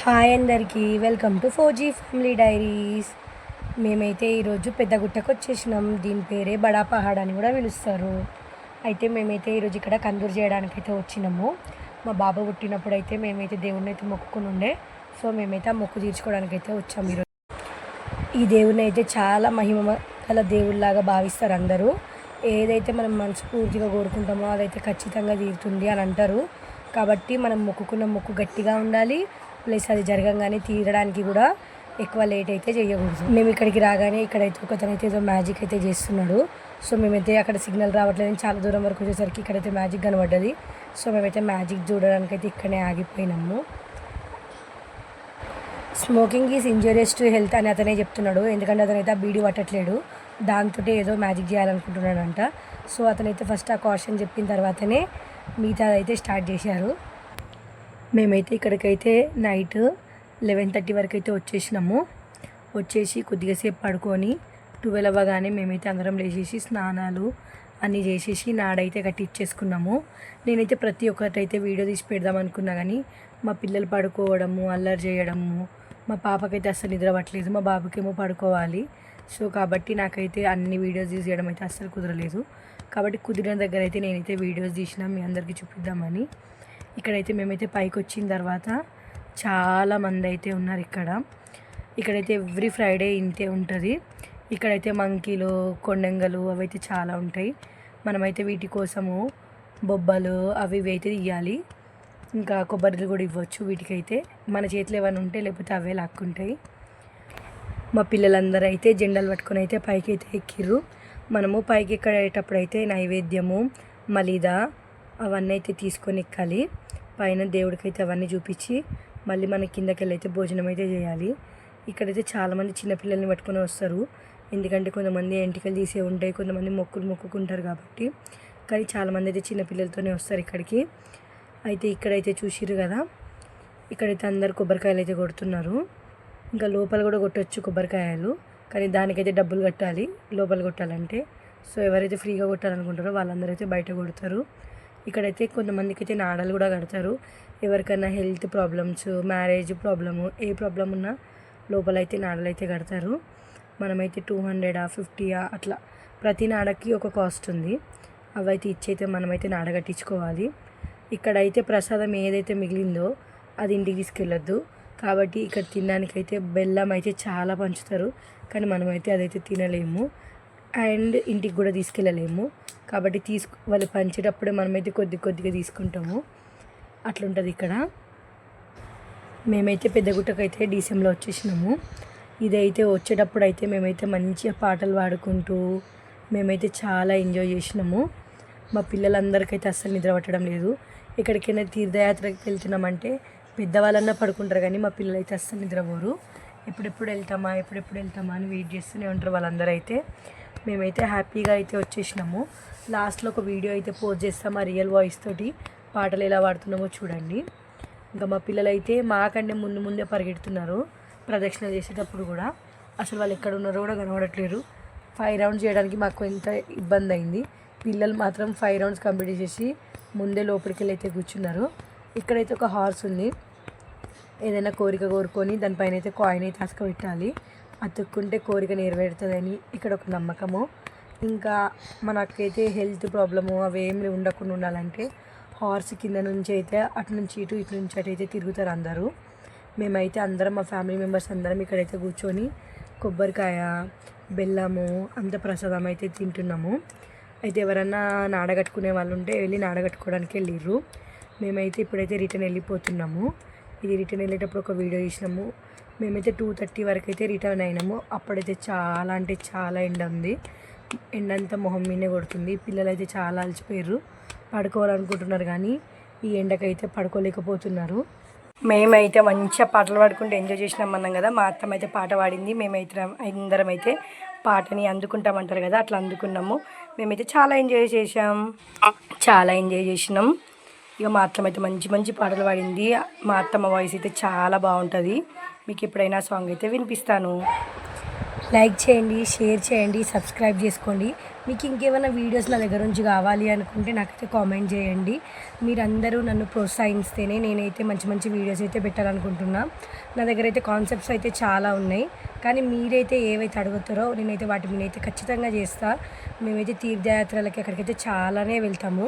Hi అందరికీ welcome to 4G family diaries. మేమైతే ఈరోజు పెద్దగుట్టకు వచ్చేసినాం. దీని పేరే బడా పహాడ్ అని కూడా పిలుస్తారు. అయితే మేమైతే ఈరోజు ఇక్కడ కందూరు చేయడానికైతే వచ్చినాము. మా బాబు పుట్టినప్పుడు అయితే మేమైతే దేవుడిని అయితే మొక్కుకుని ఉండే. సో మేమైతే ఆ మొక్కు తీర్చుకోవడానికైతే వచ్చాము ఈరోజు. ఈ దేవుడిని అయితే చాలా మహిమ గల దేవుళ్ళలాగా భావిస్తారు అందరూ. ఏదైతే మనం మనస్ఫూర్తిగా కోరుకుంటామో అదైతే ఖచ్చితంగా తీరుతుంది అని అంటారు. కాబట్టి మనం మొక్కుకున్న మొక్కు గట్టిగా ఉండాలి. ప్లస్ అది జరగంగానే తీరడానికి కూడా ఎక్కువ లేట్ అయితే చేయకూడదు. మేము ఇక్కడికి రాగానే ఇక్కడైతే ఒకతనైతే ఏదో మ్యాజిక్ అయితే చేస్తున్నాడు. సో మేమైతే అక్కడ సిగ్నల్ రావట్లేదని చాలా దూరం వరకు వచ్చేసరికి ఇక్కడైతే మ్యాజిక్ కనబడ్డది. సో మేమైతే మ్యాజిక్ చూడడానికి అయితే ఇక్కడనే ఆగిపోయినాము. Smoking is injurious to health అని అతనే చెప్తున్నాడు. ఎందుకంటే అతనైతే ఆ బీడీ పట్టట్లేడు, దాంతో ఏదో మ్యాజిక్ చేయాలనుకుంటున్నాడంట. సో అతనైతే ఫస్ట్ ఆ కాషన్ చెప్పిన తర్వాతనే మిగతా అయితే స్టార్ట్ చేశారు. మేమైతే ఇక్కడికైతే నైట్ 11:30 వరకు అయితే వచ్చేసినాము. వచ్చేసి కొద్దిగా సేపు పడుకొని 12 అవ్వగానే మేమైతే అందరం లేచేసి స్నానాలు అన్నీ చేసేసి నాడైతే కట్టించేసుకున్నాము. నేనైతే ప్రతి ఒక్కటైతే వీడియో తీసి పెడదాం అనుకున్నా, కానీ మా పిల్లలు పడుకోవడము, అల్లరి చేయడము, మా పాపకైతే అస్సలు నిద్ర పట్టలేదు, మా బాబుకేమో పడుకోవాలి. సో కాబట్టి నాకైతే అన్ని వీడియోస్ తీసేయడం అయితే అస్సలు కుదరలేదు. కాబట్టి కుదిరిన దగ్గర అయితే నేనైతే వీడియోస్ తీసినా మీ అందరికీ చూపిద్దామని. ఇక్కడైతే మేమైతే పైకి వచ్చిన తర్వాత చాలామంది అయితే ఉన్నారు. ఇక్కడైతే ఎవ్రీ ఫ్రైడే ఇంతే ఉంటుంది. ఇక్కడైతే మంకీలు, కొండంగలు అవైతే చాలా ఉంటాయి. మనమైతే వీటి కోసము బొబ్బలు అవి ఇవి అయితే ఇవ్వాలి. ఇంకా కొబ్బరిలు కూడా ఇవ్వచ్చు వీటికైతే. మన చేతిలో ఏమైనా ఉంటే లేకపోతే అవే లాక్కుంటాయి. మా పిల్లలందరూ అయితే జెండాలు పట్టుకొని అయితే పైకి అయితే ఎక్కిర్రు. మనము పైకి ఎక్కేటప్పుడు అయితే నైవేద్యము, మలీదా అవన్నీ అయితే తీసుకొని ఎక్కాలి. పైన దేవుడికి అయితే అవన్నీ చూపించి మళ్ళీ మన కిందకి వెళ్ళి అయితే భోజనం అయితే చేయాలి. ఇక్కడైతే చాలామంది చిన్నపిల్లల్ని పట్టుకొని వస్తారు. ఎందుకంటే కొంతమంది ఎంటికలు తీసే ఉంటాయి, కొంతమంది మొక్కులు మొక్కుకుంటారు కాబట్టి. కానీ చాలామంది అయితే చిన్నపిల్లలతోనే వస్తారు ఇక్కడికి. అయితే ఇక్కడైతే చూసిర్రు కదా, ఇక్కడైతే అందరు కొబ్బరికాయలు అయితే కొడుతున్నారు. ఇంకా లోపల కూడా కొట్టవచ్చు కొబ్బరికాయలు, కానీ దానికైతే డబ్బులు కట్టాలి లోపల కొట్టాలంటే. సో ఎవరైతే ఫ్రీగా కొట్టాలనుకుంటారో వాళ్ళందరూ అయితే బయట కొడతారు. ఇక్కడైతే కొంతమందికి అయితే నాడాలు కూడా కడతారు. ఎవరికైనా హెల్త్ ప్రాబ్లమ్స్, మ్యారేజ్ ప్రాబ్లము, ఏ ప్రాబ్లం ఉన్నా లోపలైతే నాడలు అయితే కడతారు. మనమైతే 200 50 అట్లా ప్రతి నాడకి ఒక కాస్ట్ ఉంది. అవైతే ఇచ్చైతే మనమైతే నాడ కట్టించుకోవాలి. ఇక్కడైతే ప్రసాదం ఏదైతే మిగిలిందో అది ఇంటికి తీసుకెళ్ళొద్దు. కాబట్టి ఇక్కడ తినడానికైతే బెల్లం అయితే చాలా పంచుతారు, కానీ మనమైతే అదైతే తినలేము అండ్ ఇంటికి కూడా తీసుకెళ్ళలేము. కాబట్టి వాళ్ళు పంచేటప్పుడే మనమైతే కొద్దిగా తీసుకుంటాము. అట్లుంటుంది ఇక్కడ. మేమైతే పెద్దగుట్టకైతే డీసెంలో వచ్చేసినాము. ఇదైతే వచ్చేటప్పుడు అయితే మేమైతే మంచిగా పాటలు పాడుకుంటూ మేమైతే చాలా ఎంజాయ్ చేసినాము. మా పిల్లలందరికైతే అస్సలు నిద్ర పట్టడం లేదు. ఎక్కడికైనా తీర్థయాత్రకి వెళ్తున్నామంటే పెద్దవాళ్ళన్నా పడుకుంటారు, కానీ మా పిల్లలు అయితే అస్సలు నిద్రపోరు. ఎప్పుడెప్పుడు వెళ్తామా అని వెయిట్ చేస్తూనే ఉంటారు వాళ్ళందరూ అయితే. మేమైతే హ్యాపీగా అయితే వచ్చేసినాము. లాస్ట్లో ఒక వీడియో అయితే పోస్ట్ చేస్తాం ఆ రియల్ వాయిస్ తోటి, పాటలు ఎలా పాడుతున్నామో చూడండి. ఇంకా మా పిల్లలు అయితే మాకంటే ముందే పరిగెడుతున్నారు ప్రదక్షిణ చేసేటప్పుడు కూడా. అసలు వాళ్ళు ఎక్కడ ఉన్నారో కూడా కనబడట్లేరు. 5 రౌండ్స్ చేయడానికి మాకు ఎంత ఇబ్బంది అయింది. పిల్లలు మాత్రం 5 రౌండ్స్ కంప్లీట్ చేసి ముందే లోపలికి వెళ్ళి అయితే కూర్చున్నారు. ఇక్కడైతే ఒక హార్స్ ఉంది. ఏదైనా కోరిక కోరుకొని దానిపైన అయితే కాయిన్ అయితే అతకబెట్టాలి. అతుక్కుంటే కోరిక నెరవేరుతుందని ఇక్కడ ఒక నమ్మకము. ఇంకా మనకైతే హెల్త్ ప్రాబ్లము అవేమి ఉండకుండా ఉండాలంటే హార్స్ కింద నుంచి అయితే అటు నుంచి ఇటు నుంచి అటు అయితే తిరుగుతారు అందరూ. మేమైతే అందరం మా ఫ్యామిలీ మెంబర్స్ అందరం ఇక్కడైతే కూర్చొని కొబ్బరికాయ, బెల్లము అంత ప్రసాదం అయితే తింటున్నాము. అయితే ఎవరన్నా నాడగట్టుకునే వాళ్ళు ఉంటే వెళ్ళి నాడగట్టుకోవడానికి వెళ్ళిర్రు. మేమైతే ఇప్పుడైతే రిటర్న్ వెళ్ళిపోతున్నాము. ఇది రిటర్న్ వెళ్ళేటప్పుడు ఒక వీడియో తీసినాము. మేమైతే 2:30 వరకు అయితే రిటర్న్ అయినాము. అప్పుడైతే చాలా అంటే చాలా ఎండ ఉంది. ఎండంతా మొహం మీదే కొడుతుంది. పిల్లలు అయితే చాలా అలసిపోయారు, పడుకోవాలనుకుంటున్నారు, కానీ ఈ ఎండకైతే పడుకోలేకపోతున్నారు. మేమైతే మంచిగా పాటలు పాడుకుంటూ ఎంజాయ్ చేసినాం అన్నాం కదా. మా అత్తమ్మ అయితే పాట పాడింది. మేమైతే అందరం అయితే పాటని అందుకుంటామంటారు కదా, అట్లా అందుకున్నాము. మేమైతే చాలా ఎంజాయ్ చేసినాం. ఇక మా అత్తమ్మ అయితే మంచి పాటలు పాడింది. మా అత్తమ్మ వాయిస్ అయితే చాలా బాగుంటుంది. మీకు ఎప్పుడైనా సాంగ్ అయితే వినిపిస్తాను. లైక్ చేయండి, షేర్ చేయండి, సబ్స్క్రైబ్ చేసుకోండి. మీకు ఇంకేమైనా వీడియోస్ నా దగ్గర నుంచి కావాలి అనుకుంటే నాకైతే కామెంట్ చేయండి. మీరందరూ నన్ను ప్రోత్సహిస్తేనే నేనైతే మంచి మంచి వీడియోస్ అయితే పెట్టాలనుకుంటున్నా. నా దగ్గర అయితే కాన్సెప్ట్స్ అయితే చాలా ఉన్నాయి, కానీ మీరైతే ఏవైతే అడుగుతారో నేనైతే వాటి మీద అయితే ఖచ్చితంగా చేస్తా. మేమైతే తీర్థయాత్రలకి అక్కడికైతే చాలానే వెళ్తాము.